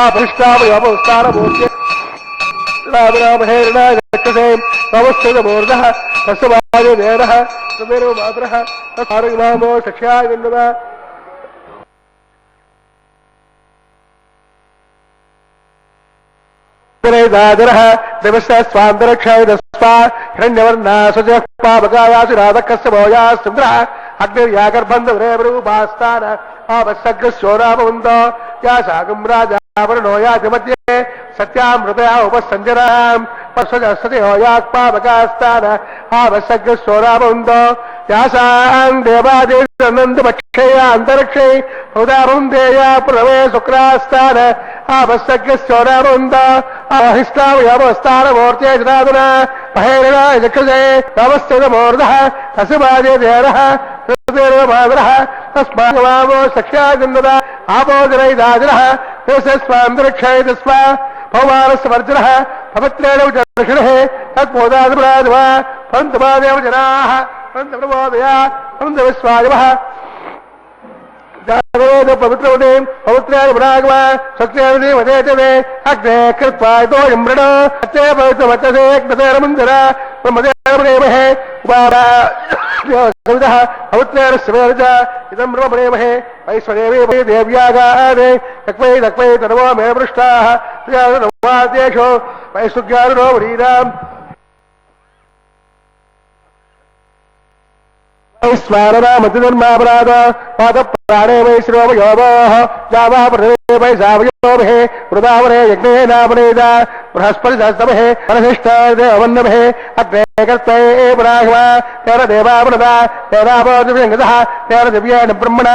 ఆపృష్టాపయోపస్థానమూర్తి రామరామహేరణాక్షసే నమస్తమూర్ధ తస్వాదేన తదేవ మాతరః తస్మారో సఖ్యాగన్వ స్వాంతరక్షాయ దస్వా హిరణ్యవర్ణా సుజపావకాయాసు రాధకస్య భోయాస్సుంద్ర అగ్నిర్యాగర్భంధురేవరూపాస్థాన ఆవస్సగ్రస్యోరామవందో యాసాగం రాజావరణో యాతిమధ్యే సత్యామృతయా ఉపసంజరాం పర్షజస్తయోయాక్పావకాస్థాన ఆవస్సగ్రస్యోరామవందో యాసాం దేవాదేవందమక్షేయ అంతరిక్షే హృదామందేయ పురమే శుక్రాస్థాన ఆవస్సగ్రస్యోరామవంద ఆహిష్టావయవస్థానమూర్తే జనాదున మహేరణాయ చక్షుషే నమస్తమూర్ధః తస్మాదేన మాతరః తస్మావో సఖ్యాగన్వద ఆపోజనైదాజనః స్వాంతరిక్షాయ తస్మా పౌమానస్వర్జనః పవిత్రేణ దక్షిణః తత్పోదాదిపరాదివ పంతమాదేవ జనాః పంతప్రబోధయ పంతవిశ్వాయవః పవిత్రవదే పవిత్రాయ భ్రాగవ సత్యేదే వదేతదే అగ్నే కృత్వా తోయం మృణ సత్యే పవిత్రవచ్చసే జ్ఞతేరమందిర బ్రహ్మదేవమహే సవితః పవిత్రేణ శివేరచ ఇదం బ్రహ్మణేమహే వైశ్వదేవే దేవ్యాగాదే తక్వై తక్వై తనవో మే పృష్టాః త్రియాదేశో వైసుగ్యారుణో వరీరాం స్వారరామతిధర్మాపరాధ పాద ప్రాణే వై శ్రోమయోగోః జావా ప్రదే వై సావయోభే వృదావరే యజ్ఞేనాపనేద బృహస్పతి సహస్రమహే మనసిష్టాదే అవన్నమహే అగ్నే కర్తై పురాహ్వ తేన దేవాపనద తేనాపోదివ్యంగదః తేన దివ్యేన బ్రహ్మణ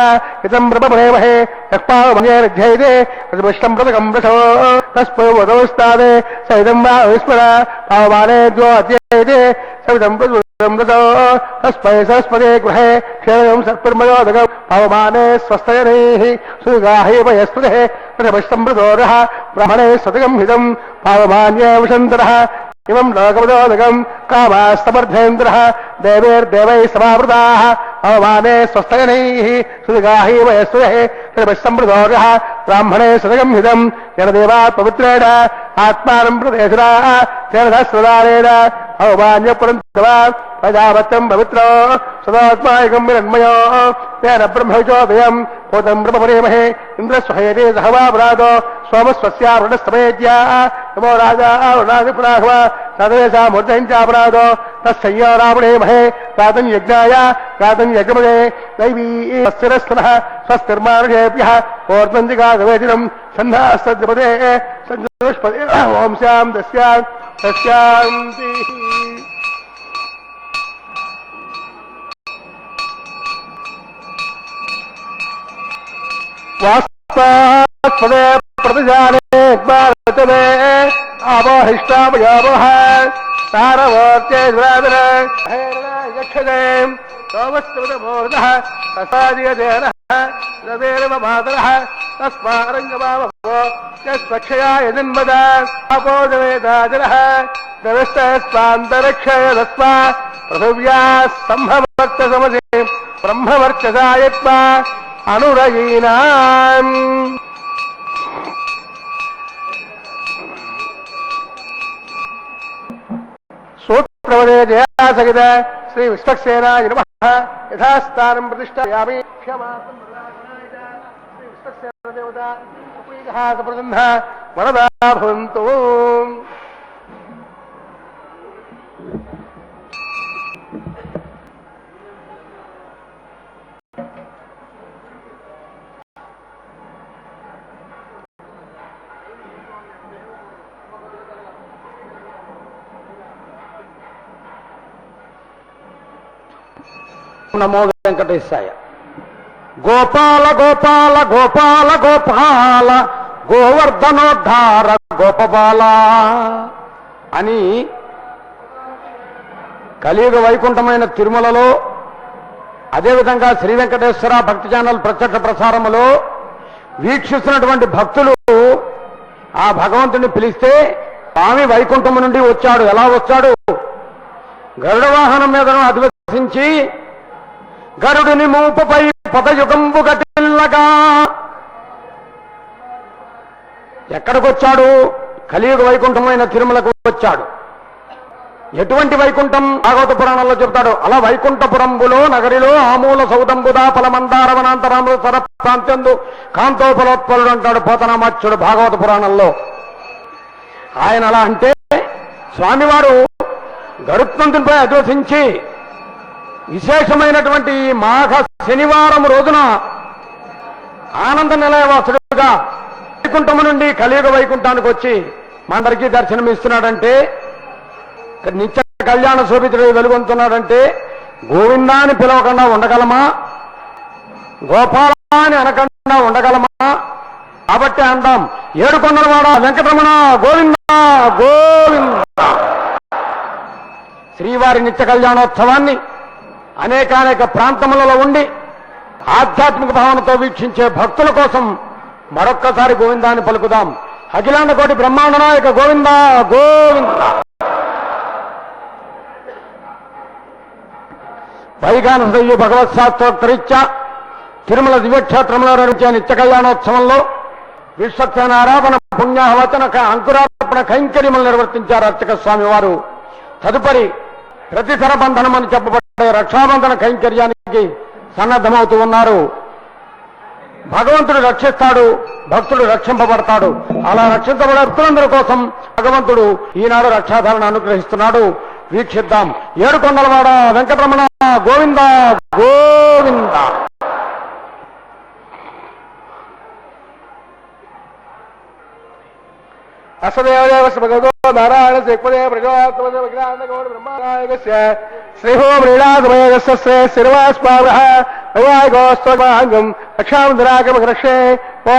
ఇదం బ్రహ్మణేమహే యక్పావమన్యేనధ్యైతే ప్రతిపుష్టం ప్రతకం వృషో తస్పౌవదోస్తాదే సైదం వా విస్మర పావమానే ద్వో అధ్యైతే సవితం తస్మై సరస్వతే గృహే క్షేమం సత్పర్మయోదకం పవమానే స్వస్తయనైః సుగాహేవయస్పృహే ప్రతిపష్టమృతోరః బ్రహ్మణే సతకం హితం పావమాన్యే విషంతరః ఇమం లోకమదోదకం కామాస్తమర్థేంద్రః దేవైర్దేవైः సమావృతాః పవమానే స్వస్తయనైః సుగాహేవయస్పృహే ప్రతిపష్టమృతోరః బ్రాహ్మణే సతకం హితం జనదేవాత్ పవిత్రేణ ఆత్మానం ప్రదేశురా తేన సహస్రదారేణ అవమాన్యపురంతవా ప్రజావత్తం పవిత్రో సదాత్మాయకం విరన్మయో తేన బ్రహ్మవిచోదయం భూతం బ్రహ్మపరేమహే ఇంద్రస్వహేతే సహవాపరాధో సోమస్వస్యావృణస్తమేజ్యా నమో రాజా వృణాదిపురాహ్వ సదవేశామూర్ధంచాపరాధో తస్సయ్యో రావణేమహే రాతం యజ్ఞాయ రాతం యజ్ఞమదే దైవీ స్వస్తిరస్తనః స్వస్తిర్మానుషేభ్యః ఓర్ధ్వంజికాగవేదినం సంధాస్తద్పదే సంజోష్పదే ఓం శాం దస్యాం సస్యాంతి వాస్తవే ప్రతిజానే భారతమే ఆవహిష్టామయావహ సారవోర్తే జ్వాదన యక్షదే సోమస్తమూర్ధః తసాదియదేనః రవేరవ మాతరః తస్మారంగమావో యస్వక్షయాయ జన్మద అపోదవేదాజనః నమస్తస్వాంతరిక్షయ తస్మా పృథివ్యా సంభవర్త సమసే బ్రహ్మవర్చసాయత్వా అనురయీనాం సూత్రవదే జయాసహిత శ్రీ విశ్వక్సేనాయ నమః యథాస్థానం ప్రతిష్ఠాయామి క్షమాసం శ్రీ విశ్వక్సేన దేవత ఉపేదః సప్రసన్న వరదా భవంతు. నమో వెంకటేశాయ. గోపాల గోపాల గోపాల గోపాల గోవర్ధనోద్ధార గోపబాల అని కలియుగ వైకుంఠమైన తిరుమలలో, అదేవిధంగా శ్రీ వెంకటేశ్వర భక్తి ఛానల్ ప్రత్యక్ష ప్రసారములో వీక్షిస్తున్నటువంటి భక్తులు ఆ భగవంతుని పిలిస్తే స్వామి వైకుంఠము నుండి వచ్చాడు. ఎలా వచ్చాడు? గరుడ వాహనం మీదను అధివసించి గరుడిని మూపుపై పదయుగంబు గటిల్లగా ఎక్కడికి వచ్చాడు? కలియుగ వైకుంఠమైన తిరుమలకు వచ్చాడు. ఎటువంటి వైకుంఠం? భాగవత పురాణంలో చెప్తాడు. అలా వైకుంఠపురంబులో నగరిలో ఆమూల సౌదంబుదా ఫలమందారవనాంతరాములు సరప్రాంత్యందు కాంతోపలోత్పలుడు అంటాడు పోతనామాచ్యుడు భాగవత పురాణంలో. ఆయన అలా అంటే స్వామివారు గరుత్మంతునిపై అద్వేషించి విశేషమైనటువంటి మాఘ శనివారం రోజున ఆనంద నిలయవాసుడుగా వైకుంఠము నుండి కలియుగ వైకుంఠానికి వచ్చి మనందరికీ దర్శనం ఇస్తున్నాడంటే, నిత్య కళ్యాణ శోభితుడు వెలుగొందుతున్నాడంటే గోవిందా అని పిలవకుండా ఉండగలమా? గోపాలా అని అనకుండా ఉండగలమా? కాబట్టి అందాం, ఏడుకొండలవాడ వెంకటరమణ గోవిందా గోవిందా. శ్రీవారి నిత్య కళ్యాణోత్సవాన్ని అనేకానేక ప్రాంతములలో ఉండి ఆధ్యాత్మిక భావనతో వీక్షించే భక్తుల కోసం మరొక్కసారి గోవిందాన్ని పలుకుదాం. అఖిలాండ కోటి బ్రహ్మాండ నాయక గోవిందా గోవిందా. వైగానసయ్య భగవత్ శాస్త్రోక్తరీత్యా తిరుమల దివ్యక్షేత్రంలో నిర్వహించే నిత్య కళ్యాణోత్సవంలో విశ్వక్సేన ఆరాధన పుణ్యాహవచన అంకురార్పణ కైంకర్యములు నిర్వర్తించారు అర్చక స్వామి వారు. తదుపరి ప్రతిధర బంధనం అని చెప్పబడే రక్షాబంధన కైంకర్యానికి సన్నద్ధమవుతూ ఉన్నారు. భగవంతుడు రక్షిస్తాడు, భక్తుడు రక్షింపబడతాడు. అలా రక్షించబడే భక్తులందరి కోసం భగవంతుడు ఈనాడు రక్షాధారణ అనుగ్రహిస్తున్నాడు. వీక్షిద్దాం. ఏడుకొండలవాడ వెంకటరమణ గోవిందా గోవిందా. అసదేవదేవ భగవతో నారాయణ శక్పదే ప్రజోత్తమ విజ్ఞానగౌడ బ్రహ్మనాయకస్య శ్రీహో మ్రీడాసమయస్య శ్రే శ్రీనివాస్పావః వైవాహికోస్తోమాంగం రక్షామంతరాగమరక్షే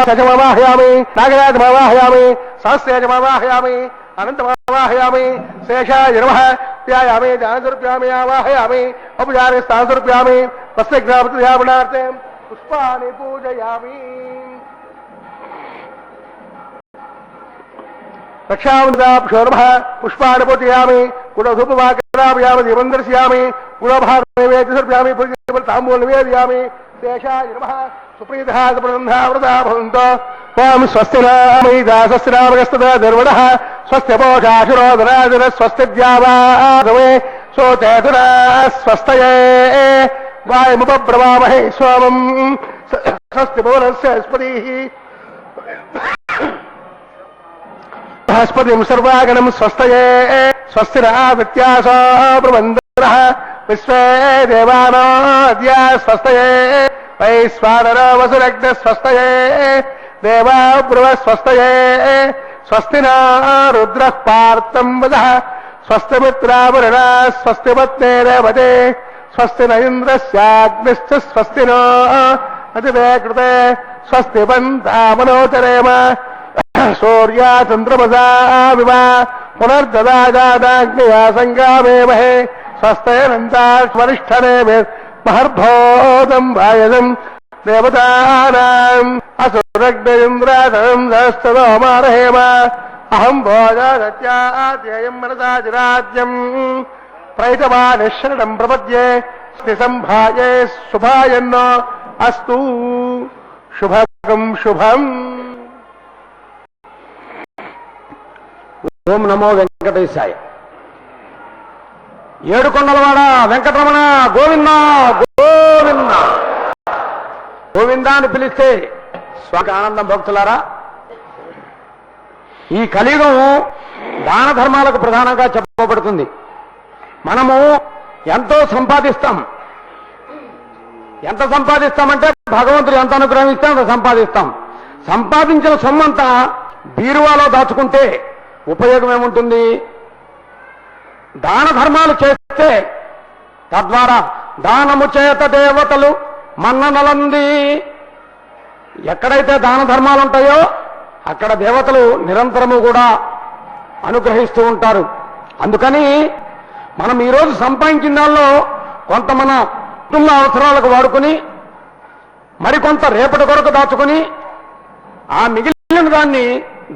సజమవాహయామి నాగరాజమవాహయామి సహస్రేజమవాహయామి అనంతమవాహయామి శేషాయ నమః ధ్యాయామి ధ్యానస్వరూప్యామి ఆవాహయామి ఉపచారే స్థానస్వరూప్యామి తస్యజ్ఞాపతియాపణార్థే పుష్పాని పూజయామి. రక్షామంతరాక్షోర్భ పుష్పాన్ని పూజయామి గుణధూపవాకరాపయామి దీపం దర్శయామి గుణభాగనివేద్యసర్ప్యామి తాంబూల నివేదయామి శేషాయ నమః సుప్రీతః సుప్రసన్నః భవంతో ఓం స్వస్తి నామయిదా స్వస్తి నామగస్తదా దుర్వణః స్వస్తి పోషాశురోదరాజన స్వస్తి ద్యావాదమే సోచేతునా స్వస్తయే వాయుముపబ్రవామహే సోమం స్వస్తి భువనస్య స్పతిః బృహస్పతిం సర్వాగణం స్వస్తయే స్వస్తి రావిత్యాసో ప్రబంధనః విశ్వే దేవానాద్య స్వస్తయే వైశ్వానరో వసురగ్న స్వస్తయే దేవా బ్రువ స్వస్తయే స్వస్తి నా రుద్రః పార్థం వదః స్వస్తి మిత్రావరుణ స్వస్తి పత్నే రేవతే స్వస్తి న ఇంద్రస్యాగ్నిశ్చ స్వస్తి నో అతివే కృతే స్వస్తి బంధామనోచరేమ సూర్యా చంద్రమసా వివ పునర్దదాజాదాగ్నియా సంగామేమహే స్వస్తయనంతావరిష్ఠనే మహర్భోదం వాయదం దేవతానాం అసురగ్నేంద్రాధనం సహస్తదోమారహేమ అహం భోజాధ్యాయం మనసాజిరాజ్యం ప్రయతమానిశరణం ప్రపద్యే సంభాయే శుభాయన్నో అస్తు శుభం శుభం. ఓం నమో వెంకటేశాయ. ఏడుకొండలవాడ వెంకటరమణ గోవిందా గోవిందా. గోవిందా అని పిలిస్తే స్వామి ఆనందం. భక్తులారా, ఈ కలియుగం దాన ధర్మాలకు ప్రధానంగా చెప్పబడుతుంది. మనము ఎంతో సంపాదిస్తాం. ఎంత సంపాదిస్తామంటే భగవంతుడు ఎంత అనుగ్రహిస్తే అంత సంపాదిస్తాం. సంపాదించిన సొమ్మంతా బీరువాలో దాచుకుంటే ఉపయోగం ఏముంటుంది? దాన ధర్మాలు చేస్తే తద్వారా దానము చేత దేవతలు మన్ననలంది. ఎక్కడైతే దాన ధర్మాలు ఉంటాయో అక్కడ దేవతలు నిరంతరము కూడా అనుగ్రహిస్తూ ఉంటారు. అందుకని మనం ఈరోజు సంపాదించిన దానిలో కొంత మన కుటుంబ అవసరాలకు వాడుకుని మరికొంత రేపటి కొరకు దాచుకుని ఆ మిగిలిన దాన్ని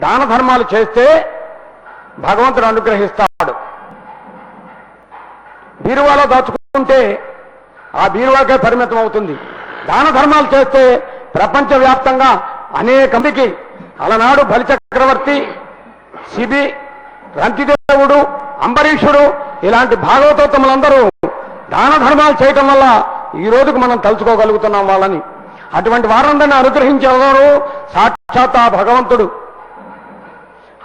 దాన ధర్మాలు చేస్తే భగవంతుడు అనుగ్రహిస్తాడు. బీరువాలో దాచుకుంటే ఆ బీరువాకే పరిమితం అవుతుంది. దాన ధర్మాలు చేస్తే ప్రపంచవ్యాప్తంగా అనేక మందికి అలనాడు బలిచక్ర చక్రవర్తి, శిబి, రంతిదేవుడు, అంబరీషుడు ఇలాంటి భాగవతోత్తములందరూ దాన ధర్మాలు చేయటం వల్ల ఈ రోజుకు మనం తలుచుకోగలుగుతున్నాం వాళ్ళని. అటువంటి వారందరినీ అనుగ్రహించేవారు సాక్షాత్ ఆ భగవంతుడు.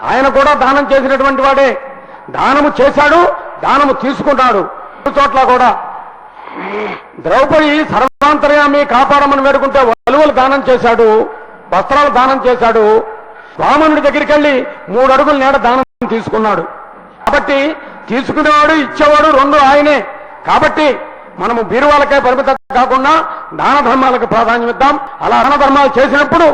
ఆయన కూడా దానం చేసినటువంటి వాడే. దానము చేశాడు, దానము తీసుకున్నాడు. చోట్ల కూడా ద్రౌపది సర్వాంతర్యామి కాపాడమని వేడుకుంటే వలువలు దానం చేశాడు, వస్త్రాలు దానం చేశాడు. వామనుడి దగ్గరికి వెళ్ళి 3 అడుగుల నీడ దానం తీసుకున్నాడు. కాబట్టి తీసుకునేవాడు ఇచ్చేవాడు రెండు ఆయనే. కాబట్టి మనము బీరువాలకే పరిమితం కాకుండా దాన ధర్మాలకు ప్రాధాన్యం ఇద్దాం. అలా దాన ధర్మాలు చేసినప్పుడు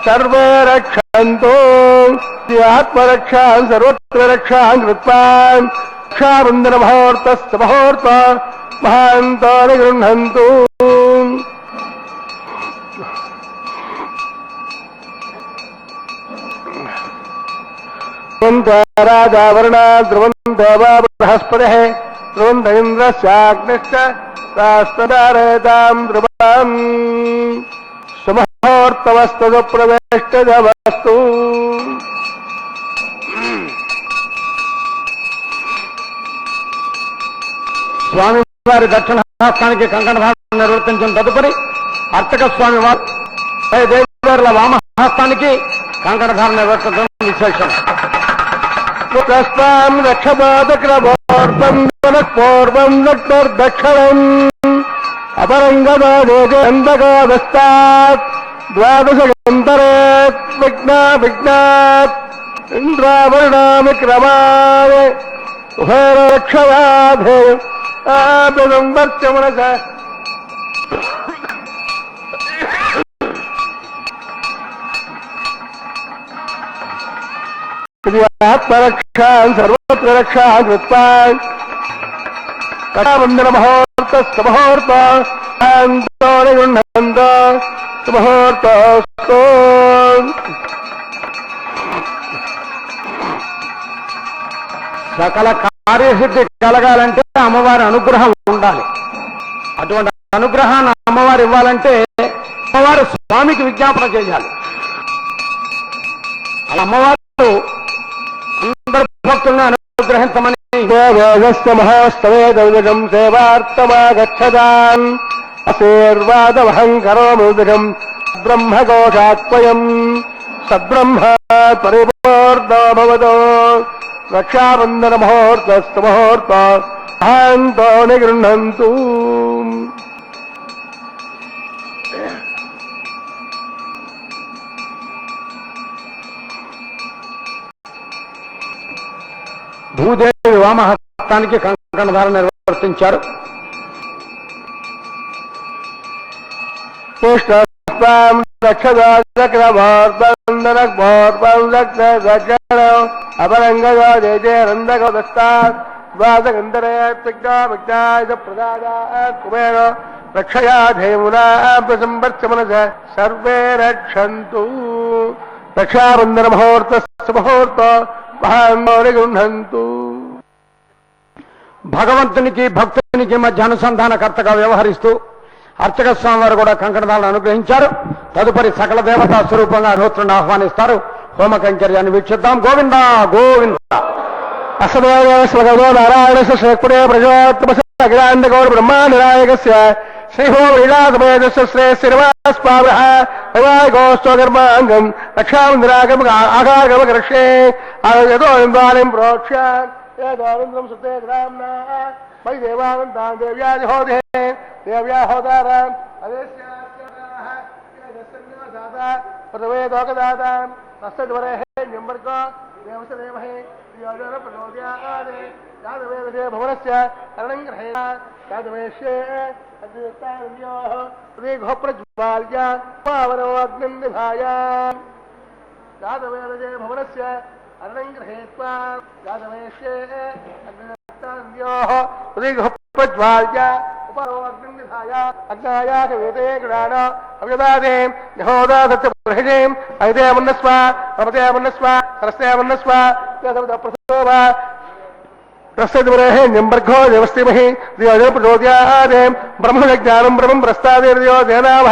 సర్వే రక్షంతో ఆత్మరక్షాన్ సర్వత్ర రక్షాన్ కృత్వాన్ రక్షాబంధన ముహూర్తస్య ముహూర్త మహాంతో నిగృహంతు. రాజా వరుణా ధ్రువం దేవా బృహస్పతి ధ్రువంత ఇంద్రస్యాగ్నిశ్చ రాష్ట్రదారేతాం ధ్రువం సుముహూర్తమస్తు ప్రవేష్టవస్తు. స్వామి వారి దక్షిణహస్తానికి కంకణధారణ నిర్వర్తించిన తదుపరి అర్చక స్వామి వారు దేవీల వామహస్తానికి కంకణధారణ నిర్వర్తించడం విశేషం. తస్మాం రక్షపాదక్రమోర్ధం పూర్వం దక్షిణం అపరంగమాదేందకాదస్తాత్ ద్వాదశగంతరేత్ విఘ్నాత్ ఇంద్రావరుణామి క్రమాయ ఉభయరక్షయాధేయం ఆపదంవర్చమనస ఆత్మరక్షాన్ సర్వత్ర రక్షాన్ కృత్వాన్ రక్షాబంధన ముహూర్తస్య ముహూర్త నిగృహంతో ముహూర్తస్తు. సకల కార్యసిద్ధి కలగాలంటే అమ్మవారి అనుగ్రహం ఉండాలి. అటువంటి అనుగ్రహాన్ని అమ్మవారు ఇవ్వాలంటే అమ్మవారు స్వామికి విజ్ఞాపన చేయాలి. అలా అమ్మవారు అందరు భక్తులను అనుగ్రహించమని మహాస్తవేదం సేవార్థమాగచ్చదాన్ ఆశీర్వాదమహం కరోముదకం బ్రహ్మఘోషాత్మయం సద్బ్రహ్మ పరిపూర్ణో భవతో రక్షాబంధన ముహూర్తస్తు ముహూర్త మహాంతో నిగృహంతు. భూదేవి వామహస్తానికి కంకణధారణ నిర్వర్తించారు. సర్వే రక్షంతు. రక్షాబంధన ముహూర్తస్య ముహూర్త గృహంతు. భగవంతునికి భక్తునికి మధ్య అనుసంధానకర్తగా వ్యవహరిస్తూ అర్చక స్వామి వారు కూడా కంకణధారణ అనుగ్రహించారు. తదుపరి సకల దేవతా స్వరూపంగా అగ్నిహోత్రుని ఆహ్వానిస్తారు. హోమ కైంకర్యాన్ని వీక్షిద్దాం. గోవింద గోవింద. అసదేవో నారాయణ శ్రేకుడే ప్రజోత్తమగిరాండ గౌర బ్రహ్మాండనాయకస్య శ్రీహోమలీలాసమేతస్య శ్రేయస్సిరవాస్పాగోస్వకర్మాంగం రక్షాబంధనాగమ ఆకారగమకరక్షే యతో ఇంద్రాణిం ప్రోక్ష్య ఏదోరింద్రం సుతే గ్రామ్నా మయి దేవానంతాం దేవ్యాదిహోదే దేవ్యాహోదారాం అదేస్యాస్యాః యదస్సన్యాసాదా ప్రవేదోకదాతాం తస్సద్వరేః నింబర్గో దేవసదేవహే యోజన ప్రచోదయాదే యాదవేదదే భవనస్య కరణం గ్రహేణ యాదవేష్యే అద్వైతాన్యోః ఉదయగోః ప్రజ్వాల్య పావనో అగ్నిం నిభాయ యాదవేదదే భవనస్య కరణం గ్రహేత్వా యాదవేష్యే అద్వైతాన్యోః ఉదయగోః ప్రజ్వాల్య పావనో అగ్నిం నిభాయ అగ్నాయా వేదే గృహాణ అవ్యదాదే యహోదా సత్యప్రహిణే ఐదే మన్నస్వ రమతే మన్నస్వ సరస్తే మన్నస్వ ప్రసోభ ప్రస్థితిమరేహ్యంబర్ఘో దేవస్థిమహి దియోజనప్రచోద్యాదే బ్రహ్మజ్ఞానం బ్రహ్మం ప్రస్తాదేర్యో దేనాభ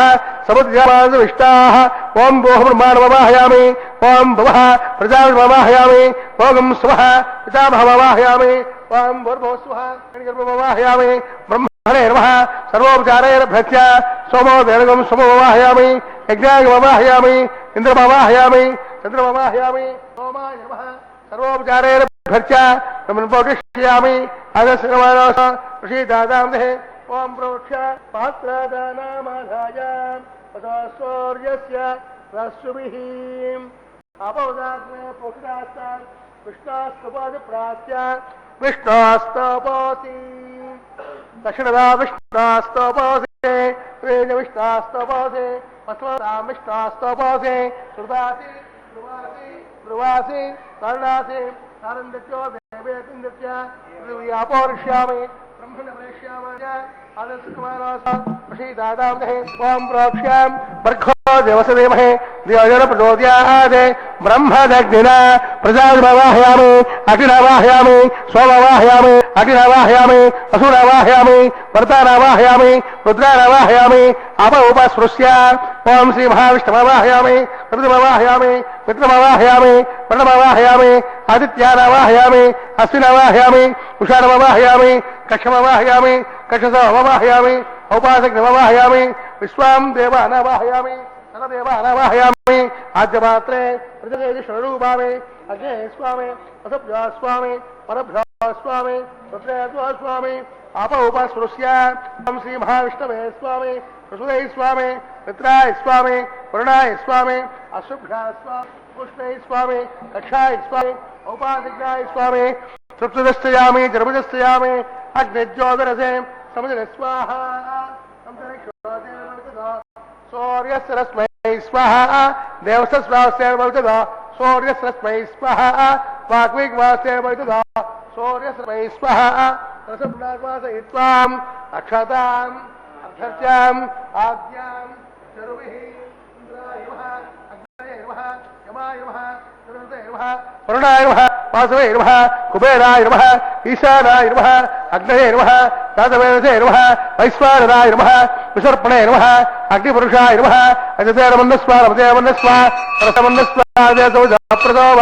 సముద్యామావిష్టాః ఓం భోః బ్రహ్మాణమవాహయామి ఓం భువః ప్రజామవాహయామి ఓం స్వః పితామహమవాహయామి ఓం భూర్భువః స్వః గణగర్భమవాహయామి బ్రహ్మణే నమః సర్వోపచారైరభ్యత్య సోమో దేవగం సమమవాహయామి యజ్ఞాగమవాహయామి ఇంద్రమవాహయామి చంద్రమవాహయామి సోమాయ నమః సర్వోపచారైరభ్యత్య బ్రహ్మణోపతిష్యామి అగస్యమానస ఋషిదాదాందే ఓం ప్రోక్ష పాత్రాదానామాధాయ సూర్యస్య రశ్మిః అపౌదాగ్నే ప్రోక్షాస్తాన్ విష్ణాస్తపాది ప్రాచ్య విష్ణాస్తపోసి దక్షిణదా విష్ణాస్తపోసి వేద విష్ణాస్తపోసి పశ్వదా విష్ణాస్తపోసి శృతాసి ధ్రువాసి కరుణాసి ఆనందత్యో దేవేంద్రత్య పౌరుష్యామి బ్రహ్మణ ప్రేష్యామయ ఆదర్శకుమారాదాందే ఓం ప్రోక్ష్యాం బర్ఘో దేవసదేమహే దియోజన ప్రచోద్యాదే బ్రహ్మదగ్నినా ప్రజామవాహయామి అగ్నివాహయామి సోమవాహయామి అగ్నివాహయామి అసురవాహయామి వర్తానవాహయామి రుద్రానవాహయామి అప ఉపస్పృశ్య ఓం శ్రీ మహావిష్ణుమవాహయామి రుద్రమవాహయామి మిత్రమవాహయామి ప్రణమవాహయామి ఆదిత్యానవాహయామి అశ్వినవాహయామి ఉషానమవాహయామి కక్షమవాహయామి కక్షసమవాహయామి ఔపాసగ్నమవాహయామి విశ్వాం దేవానవాహయామి సర్వదేవానవాహయామి ఆద్యమాత్రే ప్రజేశ్వరూపామి అగ్నే స్వామి అసభ్యా స్వామి పరభ్యా స్వామి రుద్రేద్వా స్వామి ఆప ఉపస్పృశ్య ఓం శ్రీ మహావిష్ణవే స్వామి వసుదై స్వామి మిత్రాయ స్వామి వరుణాయ స్వామి అశుభ్యా స్వామి పుష్ణై స్వామి కక్షాయ స్వామి ఔపాసగ్నాయ స్వామి తృప్తిదస్తయామి జర్మదస్తయామి అగ్నిజ్యోతిరసే సముద్ర స్వాహ సూర్యస్రస్మై స్వాహ దేవస్వాస్యర్భవితదా సూర్యస్రస్మై స్వాహ వాగ్విగ్వాస్యర్భవితదా సూర్యస్రస్మై స్వాహ రసపునాగ్వాసయిత్వాం అక్షతాం అభ్యర్త్యాం ఆద్యాం చరుభిః ఇంద్రాయ నమః అగ్నయే నమః యమాయ నమః వరుణాయ నమః వాసవే నమః కుబేరాయ నమః ఈశానాయ నమః అగ్నయే నమః దాతవేదసే నమః వైశ్వానరాయ నమః విసర్పణే నమః అగ్నిపురుషాయ నమః అజతేరమన్నస్వ రమతేమన్నస్వ కరసమన్నస్వాదేశోజప్రదోభ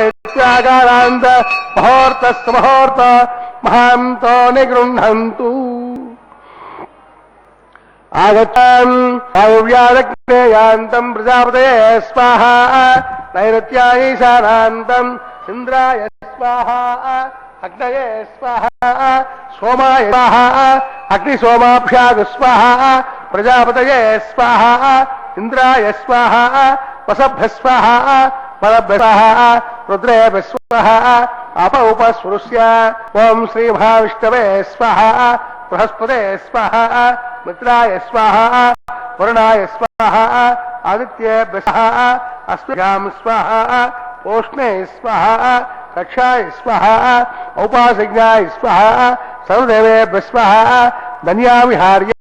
కరసంపూర్ణాగారాంత మహోర్తస్మహోర్త మహాంతో నిగృహంతు ఆగతాం వాయువ్యాదగ్నేయాంతం ప్రజాపతయే స్వాహ నైరుత్యాయీశానాంతం ఇంద్రాయ స్వాహ అగ్నయే స్వాహ సోమాయ స్వాహ అగ్నిసోమాభ్యాగ స్వాహ ప్రజాపతయే స్వాహ ఇంద్రాయ స్వాహ వసభ్య స్వాహ పరభ్య స్వాహ రుద్రేభ్య స్వాహ అప ఉపస్పృశ్య ఓం శ్రీ మహావిష్ణవే స్వాహ బృహస్పతే స్వాహ మిత్రాయ స్వాహ వరుణాయ స్వాహ ఆదిత్యేభ్య స్వాహ అస్మిభ్యాం స్వాహ ఓష్ణే స్వాహ కక్షాయ స్వాహ ఔపాసజ్ఞాయ స్వాహ సర్వదేవేభ్య స్వాహ ధన్యావిహార్య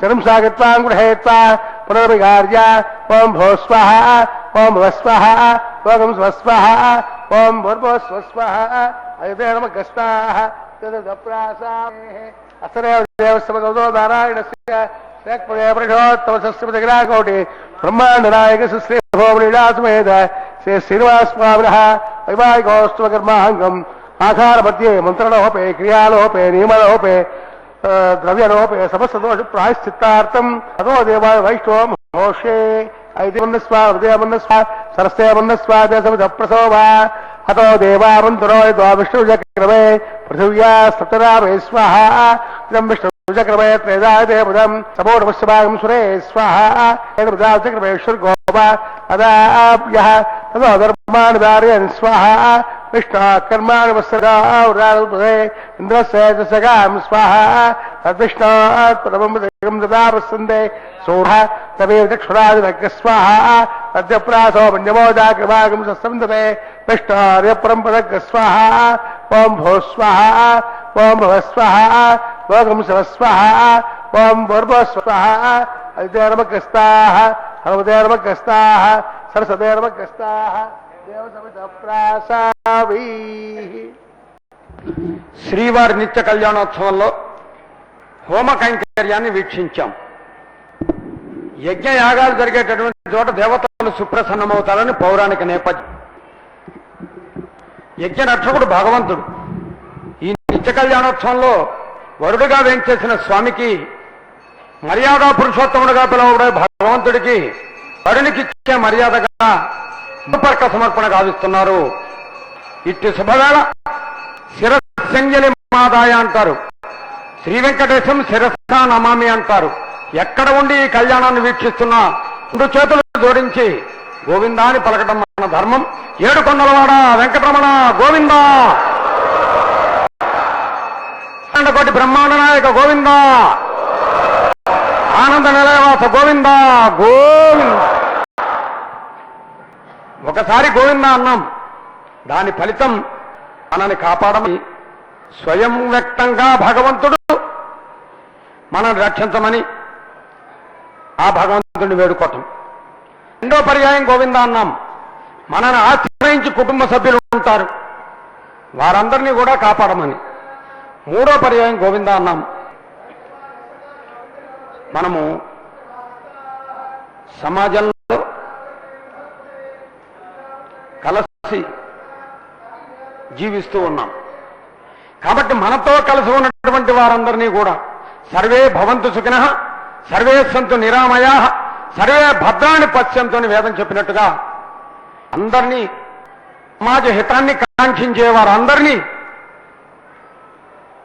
చరం సాగత్వాం గృహేత్వా పునర్విహార్య ఓం భో స్వాహ ఓం భవ స్వాహ ఓం స్వస్వాహ ఓం భూర్భువః స్వాహ అయతే నమః స్వాహ తదప్రాసామే అసరేవ దేవస్తమగౌదో నారాయణస్య శ్రేక్పదేపరిషోత్తమసస్యపదగ్రాకోటి బ్రహ్మాండనాయక శ్రీ భోమలీలాసమేత శ్రీ శ్రీనివాసస్వామినః వైవాహికోస్తవకర్మాంగం ఆధారమధ్యే మంత్రలోపే క్రియాలోపే నియమలోపే ద్రవ్యలోపే సమస్తదోష ప్రాయశ్చిత్తార్థం అదో దేవాయ వైష్ణవం మోషే ఐదేమన్నస్వ ఉదయమన్నస్వ సరస్సేమన్నస్వ దేశమిద ప్రసోభ అతో దేవామంతురో యదో విష్ణుచక్రమే పృథివ్యా సప్తరామే స్వాహ ఇదం విష్ణుచక్రమే త్రేదాయతే బుధం సమోఢమస్యభాగం సురే స్వాహ ఏతృదాచక్రమేశ్వర్గోప అదాభ్యః తదో ధర్మానుదారయన్ స్వాహ విష్ణు కర్మాణి వస్త్రే ఇంద్రసేజసగాం స్వాహ తద్విష్ణాత్ పరమం దదాపస్సందే సోఢ తమేవ చక్షురాదినగ్గ స్వాహ తద్యప్రాసో మన్యమోదాగ్రమాగం సస్సందతే విష్ణార్య పరంపదగ్గ స్వాహ ఓం భో స్వాహ ఓం భవ స్వాహ లోకం శివస్వః ఓం భూర్భువస్వః అదితేర్మకస్తాః హనుమతేర్మకస్తాః సరస్వతేర్మకస్తాః దేవసమితప్రాసావీ. శ్రీవారి నిత్య కళ్యాణోత్సవంలో హోమ కైంకర్యాన్ని వీక్షించాం. యజ్ఞ యాగాలు జరిగేటటువంటి చోట దేవతలు సుప్రసన్నమవుతారని పౌరాణిక నేపథ్యం. యజ్ఞ రక్షకుడు భగవంతుడు. ఈ నిత్య కళ్యాణోత్సవంలో వరుడుగా వేంచేసిన స్వామికి మర్యాద పురుషోత్తముడుగా పిలువబడే భగవంతుడికి వరునికిచ్చే మర్యాదగా ఉపర్క సమర్పణ గావిస్తున్నారు. ఇట్టి శుభవేళ శిరస్సంజలి మాదాయ అంటారు. శ్రీ వెంకటేశం శిరస్థా నమామి అంటారు. ఎక్కడ ఉండి ఈ కళ్యాణాన్ని వీక్షిస్తున్నా 2 చేతులు జోడించి గోవిందా అని పలకటం మన ధర్మం. 7 కొండలవాడ వెంకటరమణ గోవిందా, కోటి బ్రహ్మాండ నాయక గోవిందా, ఆనంద నిలయవాస గోవిందా గోవింద. ఒకసారి గోవిందా అన్నాం, దాని ఫలితం మనని కాపాడమని స్వయం వ్యక్తంగా భగవంతుడు మనల్ని రక్షించమని ఆ భగవంతుడిని వేడుకోవటం. 2వ పర్యాయం గోవిందా అన్నాం, మనల్ని ఆశ్రయించి కుటుంబ సభ్యులు ఉంటారు, వారందరినీ కూడా కాపాడమని. 3వ పర్యాయం గోవిందా అన్నాం, మనము సమాజంలో కలిసి జీవిస్తూ ఉన్నాం కాబట్టి మనతో కలిసి ఉన్నటువంటి వారందరినీ కూడా సర్వే భవంతు సుఖినః సర్వే సంతు నిరామయాః సర్వే భద్రాణి పశ్యంతు అని వేదం చెప్పినట్టుగా అందరినీ, సమాజ హితాన్ని కాంక్షించే వారందరినీ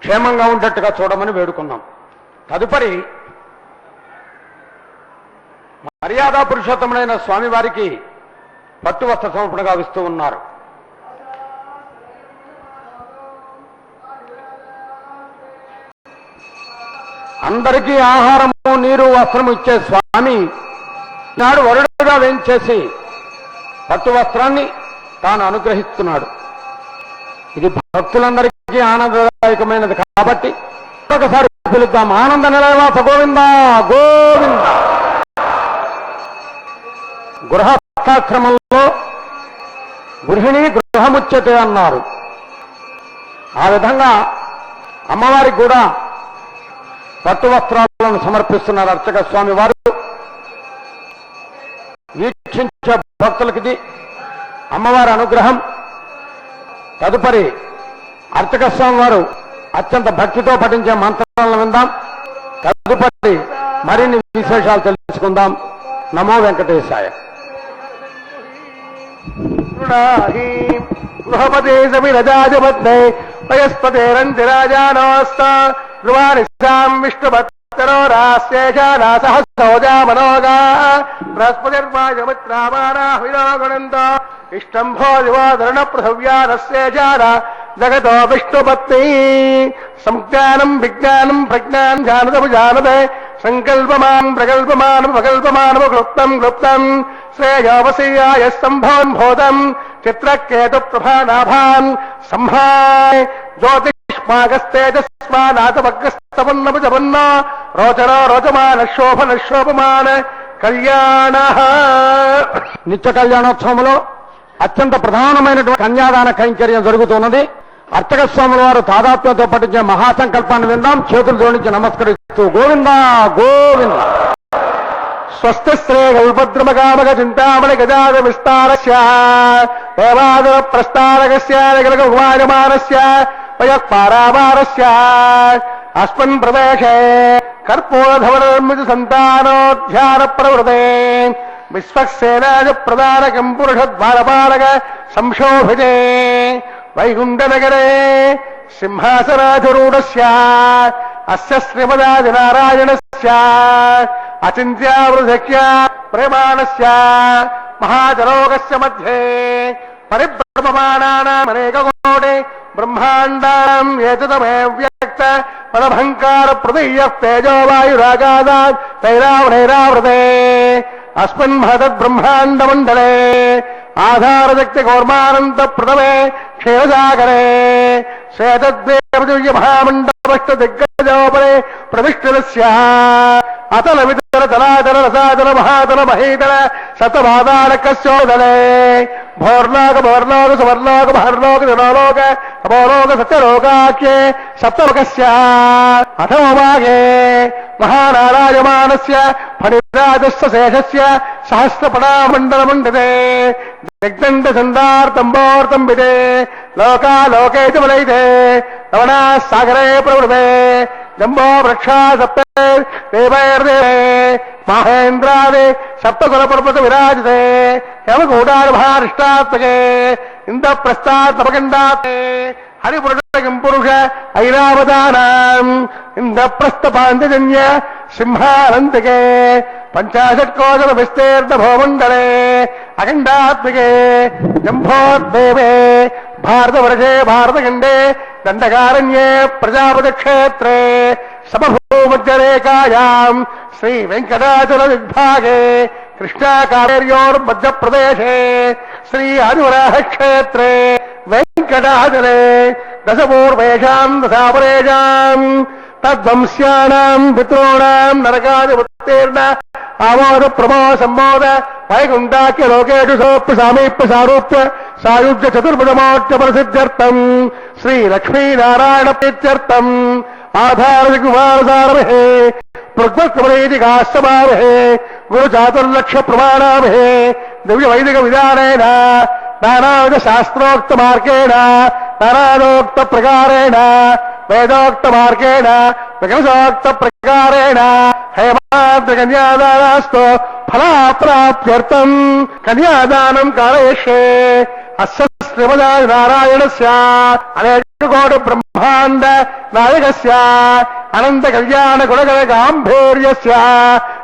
క్షేమంగా ఉండేట్టుగా చూడమని వేడుకున్నాం. తదుపరి మర్యాదా పురుషోత్తముడైన స్వామివారికి పట్టు వస్త్ర సమర్పణ గావిస్తూ ఉన్నారు. అందరికీ ఆహారము నీరు వస్త్రము ఇచ్చే స్వామి నాడు వరుడుగా వేంచేసి పట్టు వస్త్రాన్ని తాను అనుగ్రహిస్తున్నాడు. ఇది భక్తులందరికీ ఆనందదాయకమైనది కాబట్టి ఒకసారి పిలుద్దాం. ఆనంద నిలయవాస గోవిందా గోవింద. గృహస్థాశ్రమంలో గృహిణి గృహముచ్యతే అన్నారు. ఆ విధంగా అమ్మవారికి కూడా పట్టు వస్త్రాలను సమర్పిస్తున్నారు అర్చక స్వామి వారు. వీక్షించే భక్తులకి అమ్మవారి అనుగ్రహం. తదుపరి అర్చక స్వామి వారు అత్యంత భక్తితో పఠించే మంత్రాలను విందాం. తదుపరి మరిన్ని విశేషాలు తెలుసుకుందాం. నమో వెంకటేశాయ. గృహపతే సమిరజాజపత్నే వయస్పతేరంతి రాజానోస్త ధ్రువానిశాం విష్ణుభక్తరో రాస్యేషానా సహస్రోజా మనోగా బృహస్పతిర్వాజమిత్రామానా విరోగణంత ఇష్టంభో దివోధరణ పృథవ్యానస్యేషాన జగతో విష్ణుపత్ని సంజ్ఞానం విజ్ఞానం ప్రజ్ఞానం జానతము జానతే సంకల్పమాం ప్రకల్పమానము క్లుప్తం క్లుప్తం శ్రేయోవసీయాయ సంభవం భూతం చిత్రకేతు ప్రభానాభాన్ సంహాయ్ జ్యోతిష్మాగస్తేజస్మానాథమగ్రస్తపన్నముజపన్న రోచన రోచమాన శోభన శోభమాన కళ్యాణ. నిత్య కళ్యాణోత్సవంలో అత్యంత ప్రధానమైనటువంటి కన్యాదాన కైంకర్యం జరుగుతున్నది. అర్చక స్వాముల వారు తాదాత్మ్యంతో పఠించే మహాసంకల్పాన్ని విందాం. చేతులు జోడించి నమస్కరిస్తూ గోవిందా గోవింద. స్వస్తి శ్రే కల్పద్రుమకామక చింతామణి గజాద విస్తారస్య దేవాదర ప్రస్తారకస్య కుమారమానస్య వయఃపారావారస్య అస్మిన్ ప్రదేశే కర్పూరధవనర్మిత సంతానోధ్యాన ప్రవృతే విశ్వక్సేనాజ ప్రధానకం పురుషద్వారపాలక సంశోభితే వైకుంఠనగరే సింహాసనాధిరూఢస్య అస్య శ్రీమదాదినారాయణస్య అచింత్యావృధక్య ప్రేమాణస్య మహాజలోకస్య మధ్యే పరిభ్రమమాణానామనేకకోటి బ్రహ్మాండాం ఏతమే వ్యక్త పదభంకార ప్రదీయ తేజోవాయురాగాదాత్ తైరావృతే అస్మిన్ మహతద్బ్రహ్మాండమండలే ఆధారశక్తి కౌర్మానంత ప్రథమే క్షీరసాగరే శ్వేతద్వేవదివ్య మహామండపష్ట దిగ్గజోపరే ప్రవిష్టలస్య అతల వితల తలాతల రసాతల మహాతల మహీతల శతమాదానకస్యోదలే భోర్లోక భోర్లోక సువర్లోక మహర్లోక జనలోక తపోలోక సత్యలోకాఖ్యే సప్తలోకస్య అథమోభాగే మహానారాయమానస్య ఫణిరాజస్య శేషస్య సహస్రపడామండలమండతే దిగ్దండ చందార్తంబోర్తం విదే లోకాలోకే చ వలైతే రమణా సాగరే ప్రవృతే జంబో వృక్షా సప్తే దేవైర్దేవే మహేంద్రాది సప్తకుల పర్వత విరాజతే యమకూటార్భారిష్టాత్మకే ఇంద్రప్రస్థాత్మకండాతే హరిపురుషం పురుష ఐరావతానాం ఇంద్రప్రస్థపాంచజన్య సింహానంతికే పంచాశత్కోశల విస్తీర్ణ భూమండలే అఖండాత్మికే జంభోద్భేమే భారతవర్షే భారతఖండే దండకారణ్యే ప్రజాపతి క్షేత్రే సమభూమధ్యరేఖాయాం శ్రీ వెంకటాచల విభాగే కృష్ణాకావేర్యోర్మధ్యప్రదేశే శ్రీ ఆదివరాహ క్షేత్రే వెంకటాచలే దశపూర్వేషాం దశాపరేషాం తద్వంశ్యానాం పితॄణాం నరకాది ఉత్తీర్ణ ఆమోద ప్రమో సంబోధ వైకుంఠాఖ్య లోకేషు సోప్య సామీప్య సారూప్య సాయుజ్య చతుర్భుజమోక్ష ప్రసిద్ధ్యర్థం శ్రీ లక్ష్మీనారాయణ ప్రీత్యర్థం ఆధార కుమారసారమహే పృథ్వీతి కాశ్యమావహే గురు చాతుర్లక్ష ప్రమాణామహే దివ్య వైదిక విధానేన నానావిధ శాస్త్రోక్త మార్గేణ నానాదోక్త ప్రకారేణ వేదోక్త మార్గేణ వికలసోక్త ప్రకారేణ హేమాద్రి కన్యాదానాస్తు ఫలాప్రాప్త్యర్థం కన్యాదానం కారయిష్యే అస్య శ్రీమదాయ నారాయణస్య అనేక కోటి బ్రహ్మాండ నాయకస్య అనంత కళ్యాణ గుణగణ గాంభీర్యస్య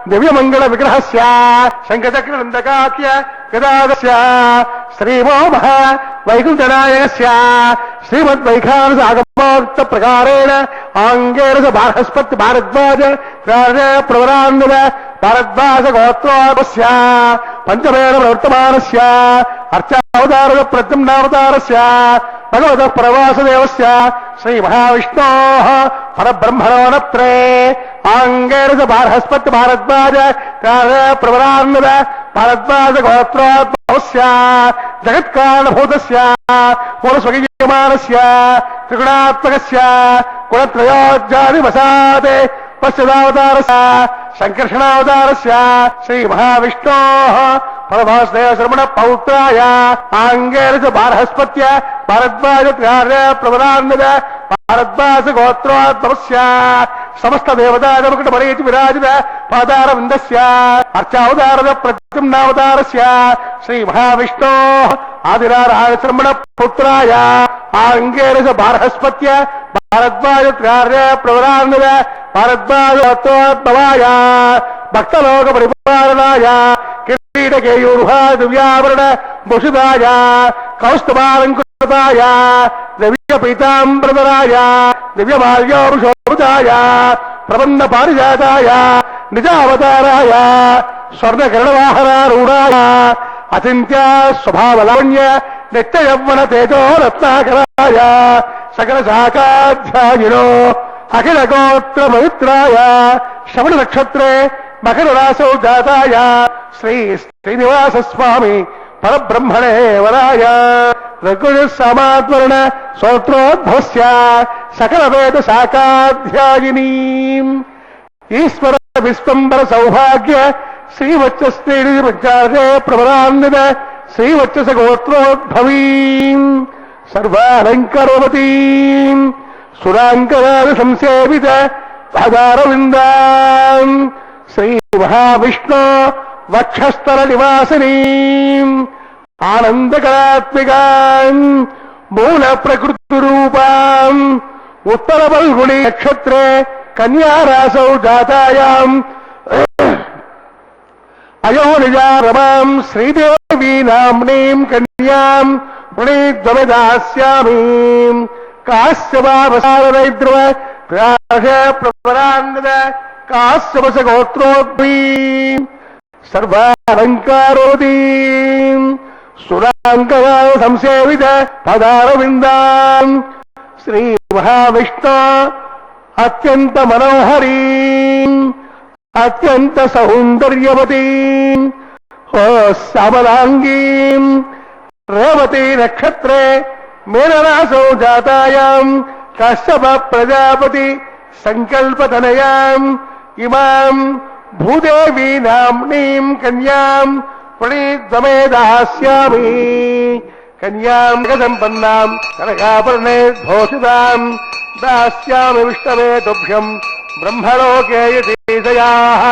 దివ్యమంగళ విగ్రహస్య శంఖచక్ర నందకాఖ్య గదాదస్య శ్రీమోమః వైకుంఠనాయకస్య శ్రీమద్వైఖానస ఆగమోక్త ప్రకారేణ ఆంగేరస బార్హస్పతి భారద్వాజ ప్రవరాన్విత భారద్వాజ గోత్రోపస్య పంచమేన ప్రవర్తమానస్య అర్చావతార ప్రద్యుమ్నావతారస్య భగవత ప్రవాసదేవస్య శ్రీ మహావిష్ణోః పరబ్రహ్మణోనత్రే ఆంగేరస బార్హస్పతి భారద్వాజ ప్రవరాన్విత భారద్వాజ గోత్రోద్భవస్య జగత్కారణభూతస్య మూలస్వగీయమానస్య త్రిగుణాత్మకస్య గుణత్రయోజ్జాదివసాదే పశ్చిదావతారస్య సంకర్షణావతారస్య శ్రీ మహావిష్ణోః పరమహంసదేవ శ్రమణ పౌత్రాయ ఆంగేరస బార్హస్పత్య భారద్వాజ ప్రవరాన్విత భారద్వాజ గోత్రోద్భవస్య సమస్త దేవతాముకుట మరీచి విరాజిత పాదార విందస్య అర్చావతార ప్రద్యుమ్నావతారస్య శ్రీ మహావిష్ణోః ఆదినారాయణ శ్రమణ పుత్రాయ ఆంగేరస బార్హస్పత్య భారద్వాజ ప్రవరాన్విత భారద్వాజ గోత్రోద్భవాయ భక్తలోక పరిపాలనాయ కిరీటకేయూర్హా దివ్యాభరణ భూషితాయ కౌస్తుభాలంకృతాయ దివ్య పీతాంబరధరాయ దివ్యమాల్యోషోభృతాయ ప్రబంధ పారిజాతాయ నిజావతారాయ స్వర్ణకరణవాహనారూఢాయ అచింత్య స్వభావలావణ్య నిత్య యవ్వన తేజో రత్నాకరాయ సకల శాఖాధ్యాయినో అఖిల గోత్ర పవిత్రాయ శ్రవణ నక్షత్రే మకర రాశౌ జాతాయ శ్రీ శ్రీనివాస స్వామి పరబ్రహ్మణే వరాయ రఘుజ సమాత్మరణ స్తోత్రోద్భవస్య సకల వేద శాఖాధ్యాయినీ ఈశ్వర విశ్వంబర సౌభాగ్య శ్రీవచ్చశ్రేణి పంచారే ప్రవరాన్విత శ్రీవచ్చస గోత్రోద్భవీ సర్వాలంకరోవతీ సురాంకరాద సంసేవిత భగారవిందాం శ్రీ మహావిష్ణు వక్షస్థల నివాసినీ ఆనందకళాత్మికాం మూల ప్రకృతి రూపాం ఉత్తర ఫల్గుణి నక్షత్రే కన్యారాసౌ జాతాయాం అయోనిజా రమాం శ్రీదేవీ నామ్నీం కన్యాం పుణీద్వమిదాస్యామి కాశ్యవావసారద్రువ ప్రవరాన్విత కాశ్యవస గోత్రోద్భీ సర్వాలంకారోదీ సురాంకరా సంసేవిత పదారవిందాం శ్రీ మహావిష్ణు అత్యంత మనోహరీ అత్యంత సౌందర్యవతీ ఓ శ్యామలాంగీ రేవతి నక్షత్రే మేనరాసౌ జాతాయాం కశ్యప ప్రజాపతి సంకల్పతనయాం ఇమాం భూదేవీ నామ్నీం కన్యాం ప్రణీతమే దాస్యామి కన్యాం సంపన్నాం కనకాభరణే భూషితాం దాస్యామి విష్ణవే తుభ్యం బ్రహ్మలోకే యతీజయాః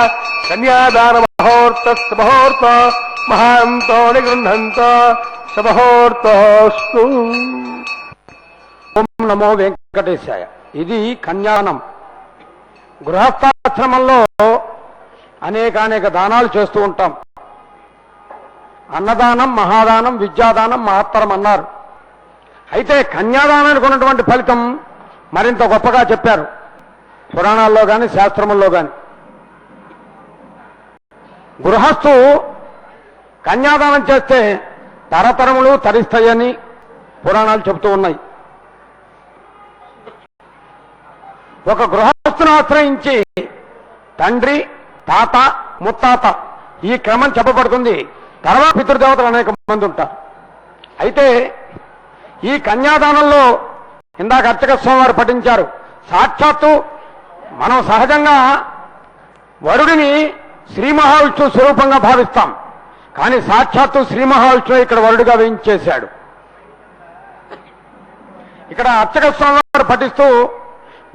కన్యాదాన ముహూర్త మహాంతో నిగృహంత సమహూర్తోస్తు. ఓం నమో వెంకటేశాయ. ఇది కన్యాదానం. గృహస్థాశ్రమంలో అనేక దానాలు చేస్తూ ఉంటాం. అన్నదానం, మహాదానం, విద్యాదానం మహత్తరం అన్నారు. అయితే కన్యాదానానికి ఉన్నటువంటి ఫలితం మరింత గొప్పగా చెప్పారు పురాణాల్లో కానీ శాస్త్రముల్లో కానీ. గృహస్థు కన్యాదానం చేస్తే తరతరములు తరిస్తాయని పురాణాలు చెబుతూ ఉన్నాయి. ఒక గృహస్థును ఆశ్రయించి తండ్రి, తాత, ముత్తాత ఈ క్రమం చెప్పబడుతుంది. తర్వాత పితృదేవతలు అనేక మంది ఉంటారు. అయితే ఈ కన్యాదానంలో ఇందాక అర్చక స్వామి వారు పఠించారు. సాక్షాత్తు మనం సహజంగా వరుడిని శ్రీ మహావిష్ణువు స్వరూపంగా భావిస్తాం. కానీ సాక్షాత్తు శ్రీ మహావిష్ణువు ఇక్కడ వరుడిగా వేయించేశాడు. ఇక్కడ అర్చక స్వామి వారు పఠిస్తూ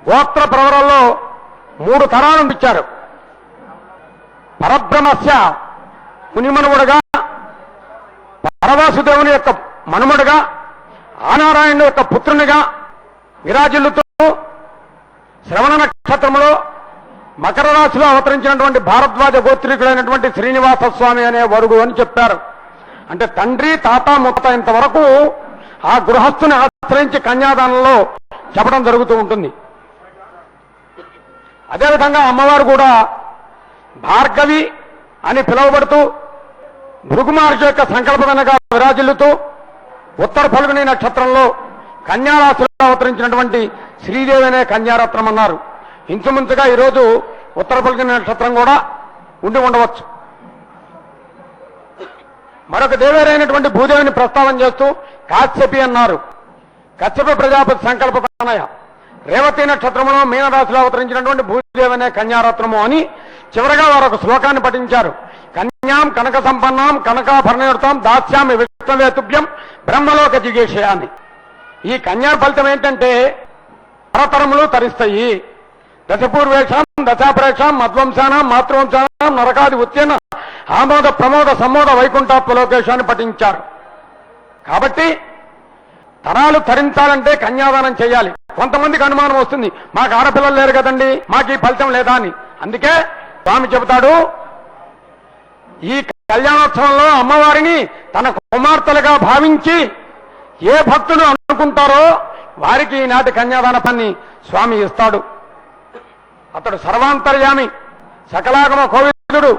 గోత్ర ప్రవరంలో 3 తరాలను ఇచ్చారు. పరబ్రహ్మస్య మునిమనువుడుగా, పరవాసుదేవుని యొక్క మనుమడుగా, ఆనారాయణుని యొక్క పుత్రునిగా విరాజిల్లుతూ శ్రవణ నక్షత్రంలో మకర రాశిలో అవతరించినటువంటి భారద్వాజ గోత్రీకుడైనటువంటి శ్రీనివాస స్వామి అనే వరుడు అని చెప్పారు. అంటే తండ్రి, తాత, ముత్త ఇంతవరకు ఆ గృహస్థుని ఆశ్రయించి కన్యాదానంలో చెప్పడం జరుగుతూ ఉంటుంది. అదేవిధంగా అమ్మవారు కూడా భార్గవి అని పిలువబడుతూ భృగు మహర్షి యొక్క సంకల్పనగా విరాజిల్లుతూ ఉత్తర ఫల్గుని నక్షత్రంలో కన్యారాశిలో అవతరించినటువంటి శ్రీదేవి అనే కన్యారత్నం అన్నారు. ఇంచుమించుగా ఈరోజు ఉత్తర ఫల్గుని నక్షత్రం కూడా ఉండి ఉండవచ్చు. మరొక దేవేరైనటువంటి భూదేవిని ప్రస్తావన చేస్తూ కాశ్యపి అన్నారు. కశ్యప ప్రజాపతి సంకల్పతనయ రేవతి నక్షత్రములో మీనరాశిలో అవతరించినటువంటి భూదేవి అనే కన్యారత్నము అని చివరగా వారు ఒక శ్లోకాన్ని పఠించారు. కన్యాం కనక సంపన్నాం కనకాభరణయుతాం దాస్యామి విష్ణవే తుభ్యం బ్రహ్మలోక జిగేషయాన్ని. ఈ కన్యా ఫలితం ఏంటంటే తరతరములు తరిస్తాయి. దశపూర్వేషాం దశాపరేషాం మధ్వంశానాం మాతృవంశానాం నరకాది ఉత్యన ఆమోద ప్రమోద సమోద వైకుంఠాత్మలోకేశాన్ని పఠించారు. కాబట్టి తరాలు తరించాలంటే కన్యాదానం చేయాలి. కొంతమందికి అనుమానం వస్తుంది, మాకు ఆడపిల్లలు లేరు కదండి, మాకు ఈ ఫలితం లేదా అని. అందుకే స్వామి చెబుతాడు, ఈ కళ్యాణోత్సవంలో అమ్మవారిని తన కుమార్తెలుగా భావించి ఏ భక్తులు అనుకుంటారో వారికి ఈనాటి కన్యాదాన పని స్వామి ఇస్తాడు. అతడు సర్వాంతర్యామి, సకలాగమ కోవిదుడు,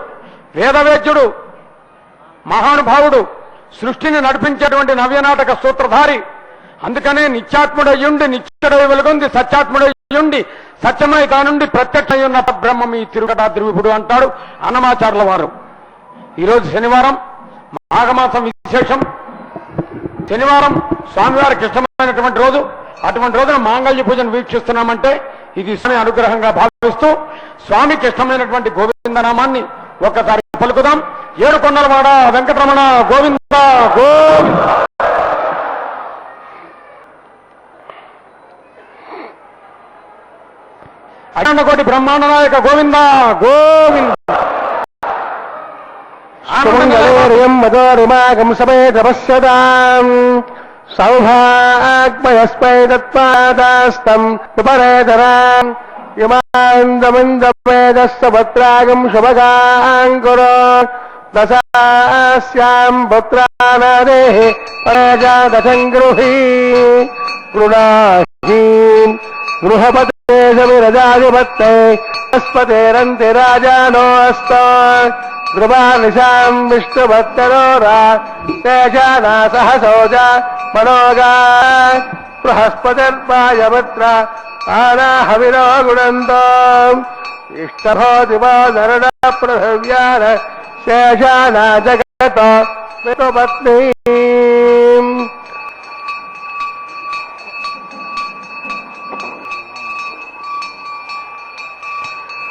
వేదవేద్యుడు, మహానుభావుడు, సృష్టిని నడిపించేటువంటి నవ్యనాటక సూత్రధారి. అందుకనే నిత్యాత్ముడయ్యుండి నిత్యుడై వెలుగొంది, సత్యాత్ముడయ్యుండి సత్యమై తానుండి ప్రత్యక్షయ్యున్న బ్రహ్మం ఈ తిరుగటాద్రి విభుడు అంటాడు అన్నమాచార్యుల వారు. ఈరోజు శనివారం, మాఘమాసం విశేషం. శనివారం స్వామివారికి ఇష్టమైనటువంటి రోజు. అటువంటి రోజున మాంగళ్య పూజను వీక్షిస్తున్నామంటే ఇది స్వామి అనుగ్రహంగా భావిస్తూ స్వామికి ఇష్టమైనటువంటి గోవిందనామాన్ని ఒక్కసారి పలుకుదాం. ఏడుకొండలవాడ వెంకటరమణ గోవింద గోవింద. అఖండకోటి బ్రహ్మాండ నాయక గోవింద గోవింద. మదోరిమాగం సమేత పశ్యతాం సౌభాగ్మయస్మై దత్వాదాస్తం ఉపరేతరాం ఇమాందమిందవేదస్సభద్రాగం శుభగాంకురో దశాస్యాం పుత్రానాదేహి పరజాదశం గృహీ గృహపతే ప్రజాధిపత్తే బృహస్పతిరంతి రాజానో అస్త ధ్రువానిశాం విష్ణుభక్తరోరా తేజానా సహసోజ మనోగా బృహస్పతిర్వాయవత్ర ఆనాహవినో గుణంతో ఇష్టభోతివాదరణ పృథివ్యాన శేషానా జగత విష్ణుపత్నీ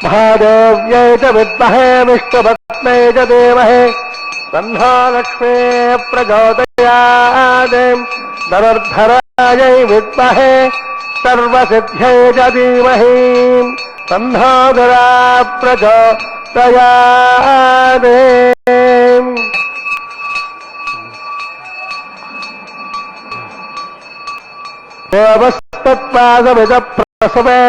महादेव्यै च विद्महे विष्णुपत्न्यै च धीमहि तन्नो लक्ष्मी प्रचोदयात् धनुर्धरायै विद्महे सर्वसिद्ध्यै च धीमहि तन्नो धरा प्रचोदयात् देवस्तत्पादमिद प्रसवे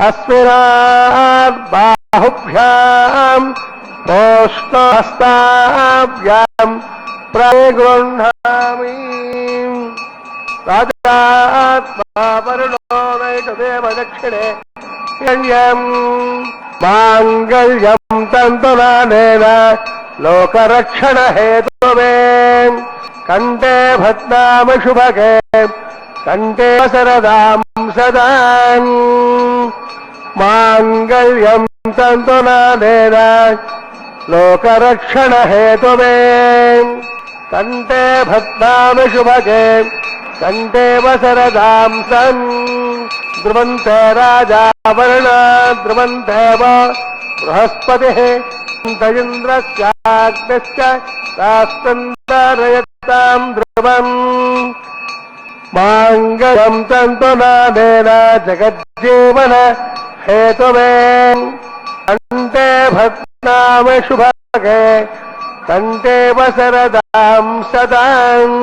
अस्मिन् बाहुभ्याम् ओष्ठहस्ताभ्याम् प्रगृह्णामि राजात्मा वरुणो वैतदेव दक्षिणे हिरण्यम् माङ्गल्यम् तन्तुनानेन लोकरक्षणहेतुवे कण्ठे भद्नामि शुभगे कण्ठे शरदां सदाम् माङ्गल्यम् तन्तुनानेन लोकरक्षणहेतुवे कण्ठे भद्नामि शुभगे कण्ठे वसरदां सन् ध्रुवन्ते राजा वरुण ध्रुवन्ते बृहस्पतिः इन्द्रस्याग्निश्च राष्ट्रन्दरयतां ध्रुवम् माङ्गल्यम् तन्तुनानेन जगज्जीवन हेतुवे कण्ठे भद्नामि शुभगे कण्ठे वसरदां सदाम्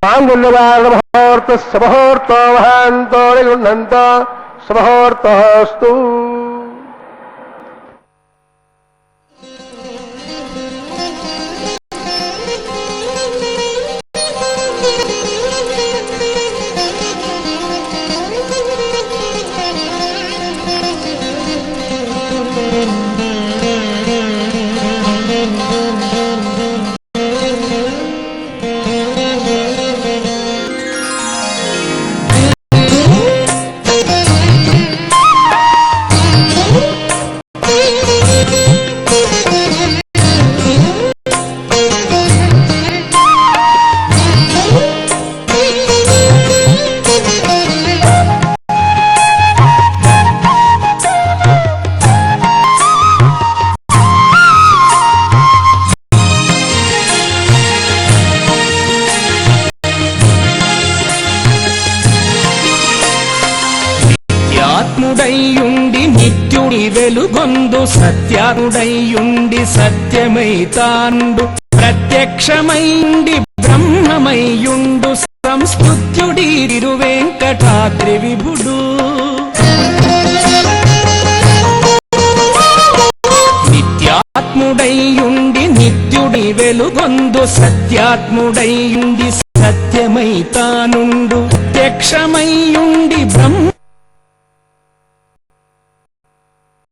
माङ्गल्यमुहूर्तः सुमुहूर्तो वहान्तो निगृह्णन्तो सुमुहूर्तोऽस्तु ఆత్ముడైయుండి నిత్యుడి వెలుగొందు సత్యాత్ముడైయుండి సత్యమైతాండు ప్రత్యక్షమైండి బ్రహ్మమైయుండు సంస్తుత్యుడి తిరువేంకటాద్రి విభుడు నిత్యాత్ముడైయుండి నిత్యుడి వెలుగొందు సత్యాత్ముడైయుండి సత్యమైతానుండు ప్రత్యక్షమైయుండి బ్రహ్మ